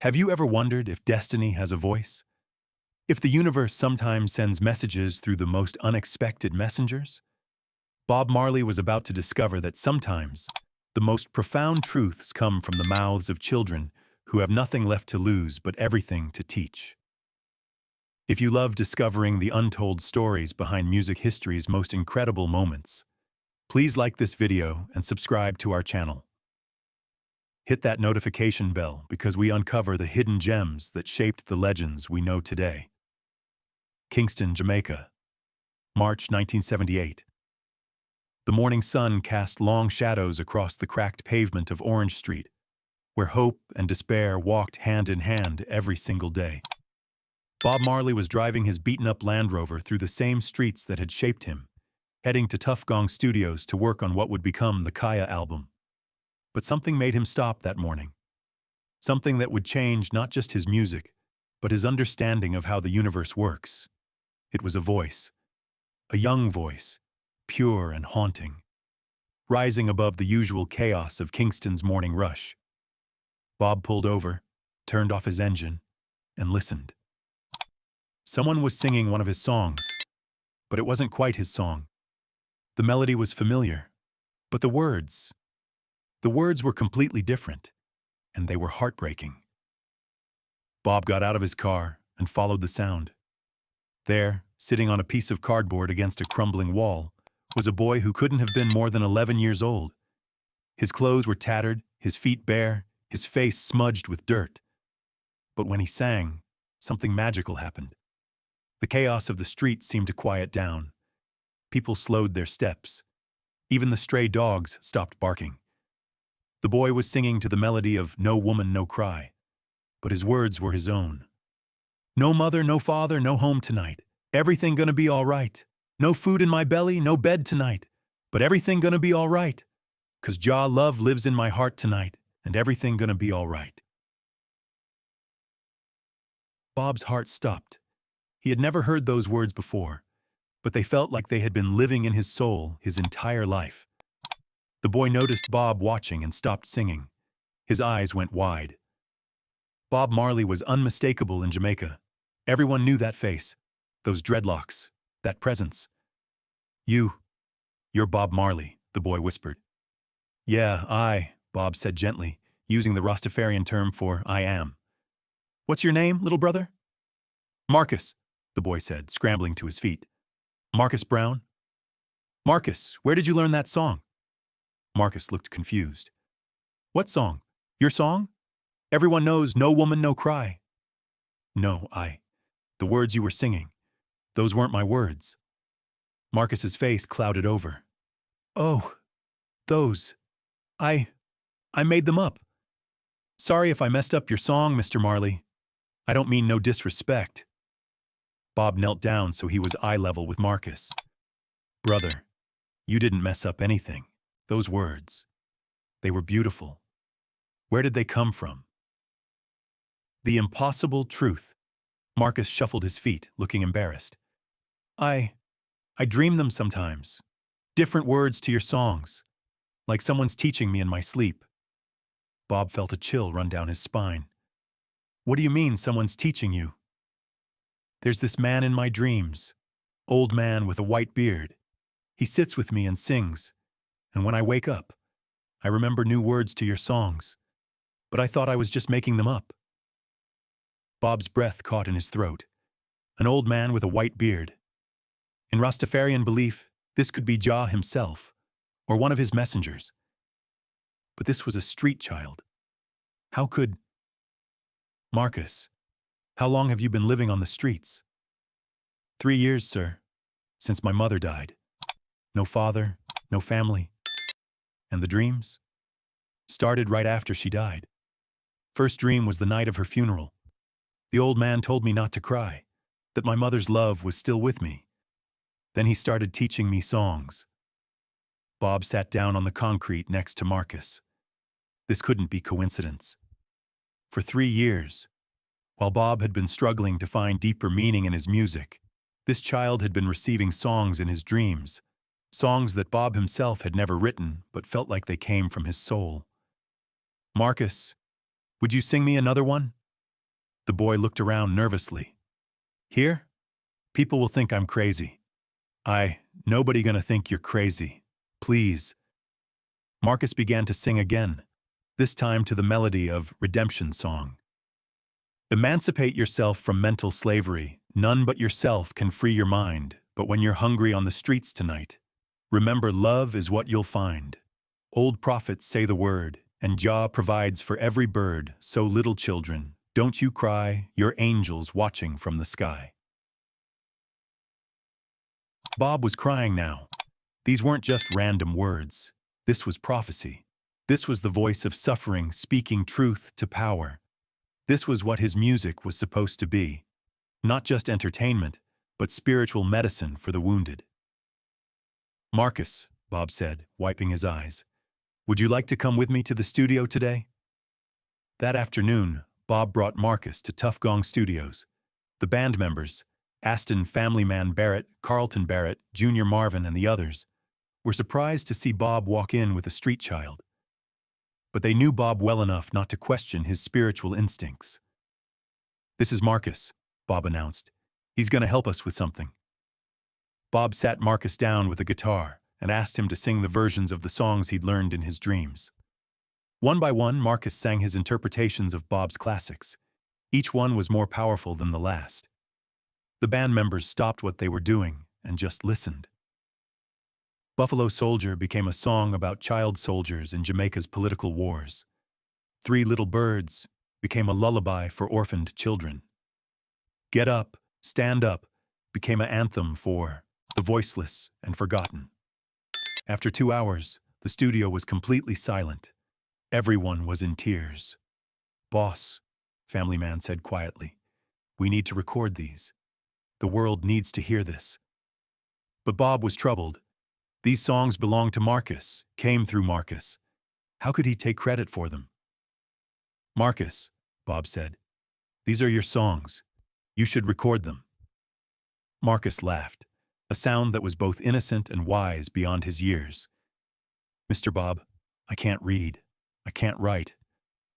Have you ever wondered if destiny has a voice? If the universe sometimes sends messages through the most unexpected messengers? Bob Marley was about to discover that sometimes the most profound truths come from the mouths of children who have nothing left to lose but everything to teach. If you love discovering the untold stories behind music history's most incredible moments, please like this video and subscribe to our channel. Hit that notification bell because we uncover the hidden gems that shaped the legends we know today. Kingston, Jamaica, March 1978. The morning sun cast long shadows across the cracked pavement of Orange Street, where hope and despair walked hand in hand every single day. Bob Marley was driving his beaten-up Land Rover through the same streets that had shaped him, heading to Tough Gong Studios to work on what would become the Kaya album. But something made him stop that morning. Something that would change not just his music, but his understanding of how the universe works. It was a voice, a young voice, pure and haunting, rising above the usual chaos of Kingston's morning rush. Bob pulled over, turned off his engine, and listened. Someone was singing one of his songs, but it wasn't quite his song. The melody was familiar, but the words were completely different, and they were heartbreaking. Bob got out of his car and followed the sound. There, sitting on a piece of cardboard against a crumbling wall, was a boy who couldn't have been more than 11 years old. His clothes were tattered, his feet bare, his face smudged with dirt. But when he sang, something magical happened. The chaos of the street seemed to quiet down. People slowed their steps. Even the stray dogs stopped barking. The boy was singing to the melody of No Woman, No Cry, but his words were his own. No mother, no father, no home tonight. Everything gonna be all right. No food in my belly, no bed tonight. But everything gonna be all right. 'Cause Jah love lives in my heart tonight, and everything gonna be all right. Bob's heart stopped. He had never heard those words before, but they felt like they had been living in his soul his entire life. The boy noticed Bob watching and stopped singing. His eyes went wide. Bob Marley was unmistakable in Jamaica. Everyone knew that face, those dreadlocks, that presence. You're Bob Marley, the boy whispered. Yeah, Bob said gently, using the Rastafarian term for I am. What's your name, little brother? Marcus, the boy said, scrambling to his feet. Marcus Brown? Marcus, where did you learn that song? Marcus looked confused. What song? Your song? Everyone knows No Woman, No Cry. No, the words you were singing. Those weren't my words. Marcus's face clouded over. Oh, those. I made them up. Sorry if I messed up your song, Mr. Marley. I don't mean no disrespect. Bob knelt down so he was eye level with Marcus. Brother, you didn't mess up anything. Those words. They were beautiful. Where did they come from? The impossible truth. Marcus shuffled his feet, looking embarrassed. I dream them sometimes. Different words to your songs. Like someone's teaching me in my sleep. Bob felt a chill run down his spine. What do you mean someone's teaching you? There's this man in my dreams. Old man with a white beard. He sits with me and sings. And when I wake up, I remember new words to your songs. But I thought I was just making them up. Bob's breath caught in his throat. An old man with a white beard. In Rastafarian belief, this could be Jah himself, or one of his messengers. But this was a street child. How could... Marcus, how long have you been living on the streets? 3 years, sir, since my mother died. No father, no family. And the dreams? Started right after she died. First dream was the night of her funeral. The old man told me not to cry, that my mother's love was still with me. Then he started teaching me songs. Bob sat down on the concrete next to Marcus. This couldn't be coincidence. For 3 years, while Bob had been struggling to find deeper meaning in his music, this child had been receiving songs in his dreams, songs that Bob himself had never written but felt like they came from his soul. Marcus, would you sing me another one? The boy looked around nervously. Here? People will think I'm crazy. Nobody gonna think you're crazy. Please. Marcus began to sing again, this time to the melody of Redemption Song. Emancipate yourself from mental slavery. None but yourself can free your mind. But when you're hungry on the streets tonight, remember love is what you'll find. Old prophets say the word, and Jah provides for every bird. So little children, don't you cry, your angels watching from the sky. Bob was crying now. These weren't just random words. This was prophecy. This was the voice of suffering speaking truth to power. This was what his music was supposed to be. Not just entertainment, but spiritual medicine for the wounded. Marcus, Bob said, wiping his eyes, would you like to come with me to the studio today? That afternoon, Bob brought Marcus to Tough Gong Studios. The band members, Aston Family Man Barrett, Carlton Barrett, Junior Marvin, and the others, were surprised to see Bob walk in with a street child. But they knew Bob well enough not to question his spiritual instincts. This is Marcus, Bob announced. He's going to help us with something. Bob sat Marcus down with a guitar and asked him to sing the versions of the songs he'd learned in his dreams. One by one, Marcus sang his interpretations of Bob's classics. Each one was more powerful than the last. The band members stopped what they were doing and just listened. Buffalo Soldier became a song about child soldiers in Jamaica's political wars. Three Little Birds became a lullaby for orphaned children. Get Up, Stand Up became an anthem for the voiceless and forgotten. After 2 hours, the studio was completely silent. Everyone was in tears. Boss, Family Man said quietly, we need to record these. The world needs to hear this. But Bob was troubled. These songs belonged to Marcus, came through Marcus. How could he take credit for them? Marcus, Bob said, these are your songs. You should record them. Marcus laughed, a sound that was both innocent and wise beyond his years. Mr. Bob, I can't read. I can't write.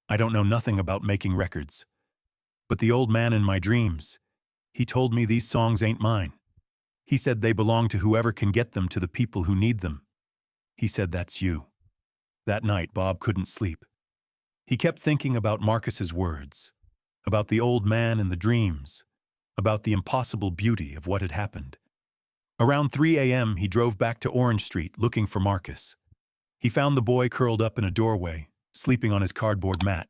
I don't know nothing about making records. But the old man in my dreams, he told me these songs ain't mine. He said they belong to whoever can get them to the people who need them. He said that's you. That night, Bob couldn't sleep. He kept thinking about Marcus's words, about the old man in the dreams, about the impossible beauty of what had happened. Around 3 a.m., he drove back to Orange Street looking for Marcus. He found the boy curled up in a doorway, sleeping on his cardboard mat.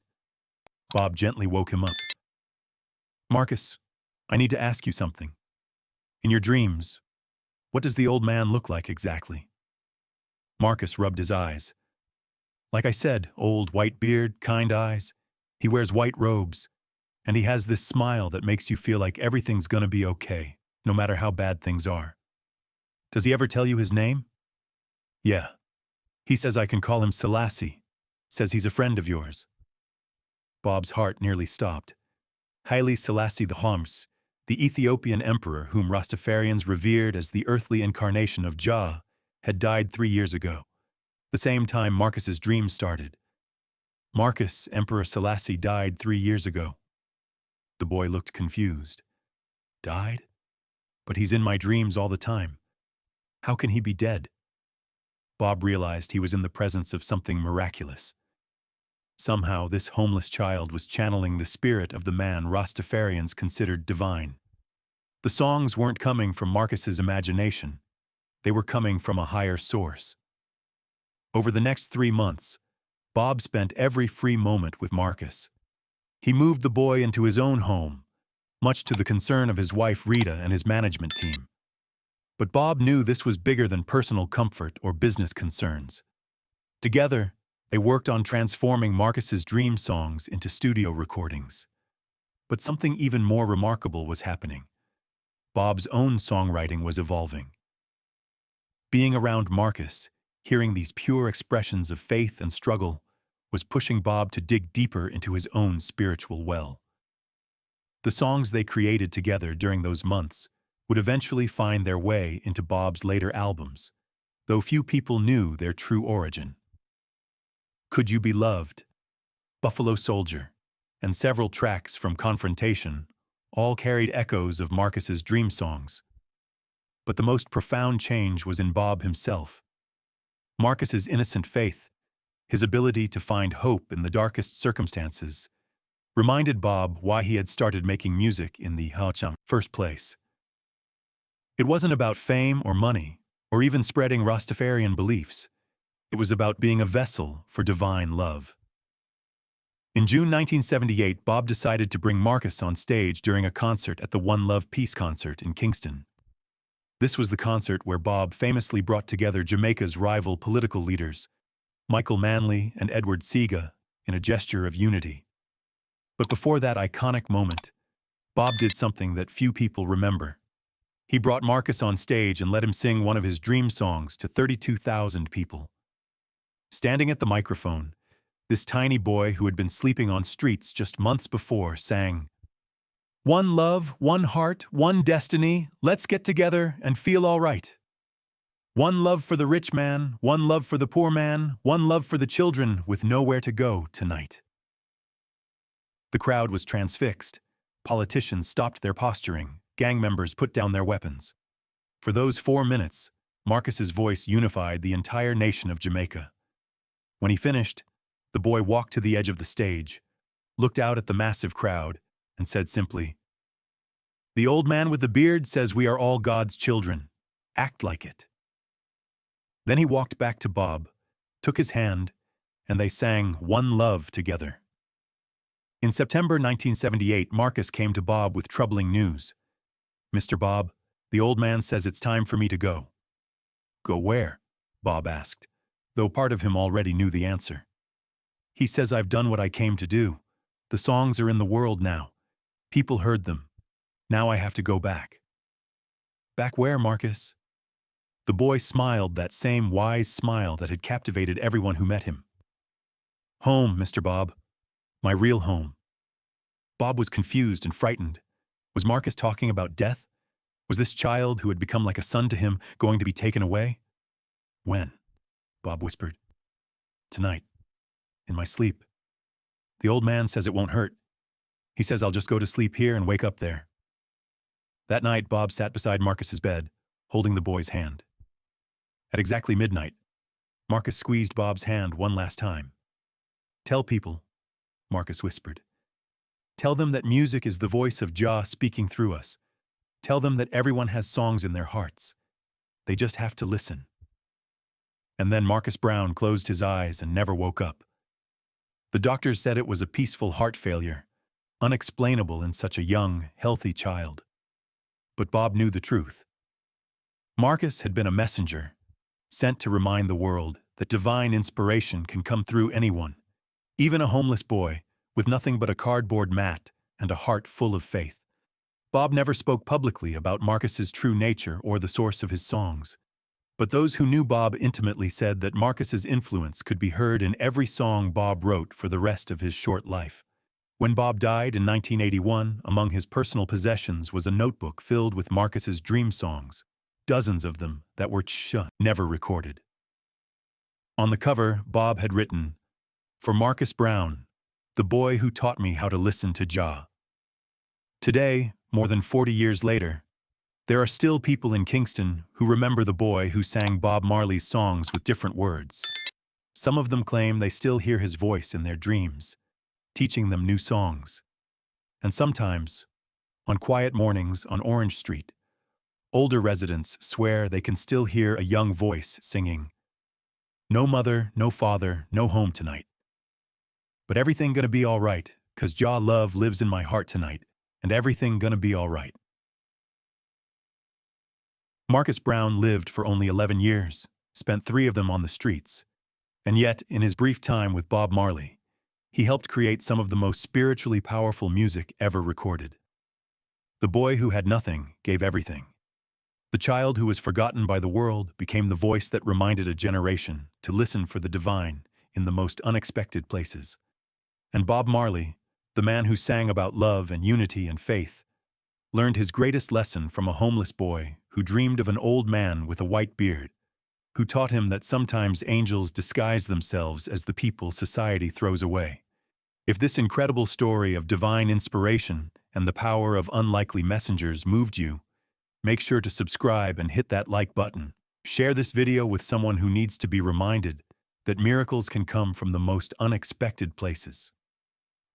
Bob gently woke him up. Marcus, I need to ask you something. In your dreams, what does the old man look like exactly? Marcus rubbed his eyes. Like I said, old white beard, kind eyes. He wears white robes, and he has this smile that makes you feel like everything's gonna be okay, no matter how bad things are. Does he ever tell you his name? Yeah. He says I can call him Selassie. Says he's a friend of yours. Bob's heart nearly stopped. Haile Selassie the Homs, the Ethiopian emperor whom Rastafarians revered as the earthly incarnation of Jah, had died 3 years ago, the same time Marcus's dream started. Marcus, Emperor Selassie, died 3 years ago. The boy looked confused. Died? But he's in my dreams all the time. How can he be dead? Bob realized he was in the presence of something miraculous. Somehow, this homeless child was channeling the spirit of the man Rastafarians considered divine. The songs weren't coming from Marcus's imagination. They were coming from a higher source. Over the next 3 months, Bob spent every free moment with Marcus. He moved the boy into his own home, much to the concern of his wife Rita and his management team. But Bob knew this was bigger than personal comfort or business concerns. Together, they worked on transforming Marcus's dream songs into studio recordings. But something even more remarkable was happening. Bob's own songwriting was evolving. Being around Marcus, hearing these pure expressions of faith and struggle, was pushing Bob to dig deeper into his own spiritual well. The songs they created together during those months would eventually find their way into Bob's later albums, though few people knew their true origin. Could You Be Loved? Buffalo Soldier, and several tracks from Confrontation all carried echoes of Marcus's dream songs. But the most profound change was in Bob himself. Marcus's innocent faith, his ability to find hope in the darkest circumstances, reminded Bob why he had started making music in the first place. It wasn't about fame or money, or even spreading Rastafarian beliefs. It was about being a vessel for divine love. In June 1978, Bob decided to bring Marcus on stage during a concert at the One Love Peace concert in Kingston. This was the concert where Bob famously brought together Jamaica's rival political leaders, Michael Manley and Edward Seaga, in a gesture of unity. But before that iconic moment, Bob did something that few people remember. He brought Marcus on stage and let him sing one of his dream songs to 32,000 people. Standing at the microphone, this tiny boy who had been sleeping on streets just months before sang, "One love, one heart, one destiny, let's get together and feel all right. One love for the rich man, one love for the poor man, one love for the children with nowhere to go tonight." The crowd was transfixed. Politicians stopped their posturing. Gang members put down their weapons. For those 4 minutes, Marcus's voice unified the entire nation of Jamaica. When he finished, the boy walked to the edge of the stage, looked out at the massive crowd, and said simply, "The old man with the beard says we are all God's children. Act like it." Then he walked back to Bob, took his hand, and they sang One Love together. In September 1978, Marcus came to Bob with troubling news. "Mr. Bob, the old man says it's time for me to go." "Go where?" Bob asked, though part of him already knew the answer. "He says I've done what I came to do. The songs are in the world now. People heard them. Now I have to go back." "Back where, Marcus?" The boy smiled that same wise smile that had captivated everyone who met him. "Home, Mr. Bob. My real home." Bob was confused and frightened. Was Marcus talking about death? Was this child who had become like a son to him going to be taken away? "When?" Bob whispered. "Tonight. In my sleep. The old man says it won't hurt. He says I'll just go to sleep here and wake up there." That night, Bob sat beside Marcus's bed, holding the boy's hand. At exactly midnight, Marcus squeezed Bob's hand one last time. "Tell people," Marcus whispered. "Tell them that music is the voice of Jah speaking through us. Tell them that everyone has songs in their hearts. They just have to listen." And then Marcus Brown closed his eyes and never woke up. The doctors said it was a peaceful heart failure, unexplainable in such a young, healthy child. But Bob knew the truth. Marcus had been a messenger, sent to remind the world that divine inspiration can come through anyone, even a homeless boy with nothing but a cardboard mat and a heart full of faith. Bob never spoke publicly about Marcus's true nature or the source of his songs. But those who knew Bob intimately said that Marcus's influence could be heard in every song Bob wrote for the rest of his short life. When Bob died in 1981, among his personal possessions was a notebook filled with Marcus's dream songs, dozens of them that were never recorded. On the cover, Bob had written, "For Marcus Brown, the boy who taught me how to listen to Jah." Today, more than 40 years later, there are still people in Kingston who remember the boy who sang Bob Marley's songs with different words. Some of them claim they still hear his voice in their dreams, teaching them new songs. And sometimes, on quiet mornings on Orange Street, older residents swear they can still hear a young voice singing, "No mother, no father, no home tonight. But everything gonna be all right, 'cause Jah love lives in my heart tonight, and everything gonna be all right." Marcus Brown lived for only 11 years, spent 3 of them on the streets. And yet, in his brief time with Bob Marley, he helped create some of the most spiritually powerful music ever recorded. The boy who had nothing gave everything. The child who was forgotten by the world became the voice that reminded a generation to listen for the divine in the most unexpected places. And Bob Marley, the man who sang about love and unity and faith, learned his greatest lesson from a homeless boy who dreamed of an old man with a white beard, who taught him that sometimes angels disguise themselves as the people society throws away. If this incredible story of divine inspiration and the power of unlikely messengers moved you, make sure to subscribe and hit that like button. Share this video with someone who needs to be reminded that miracles can come from the most unexpected places.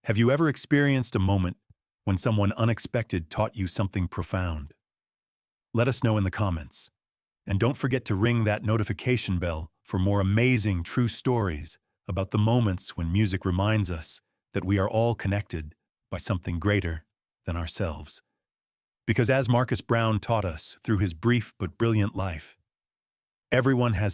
Have you ever experienced a moment when someone unexpected taught you something profound? Let us know in the comments. And don't forget to ring that notification bell for more amazing true stories about the moments when music reminds us that we are all connected by something greater than ourselves. Because as Marcus Brown taught us through his brief but brilliant life, everyone has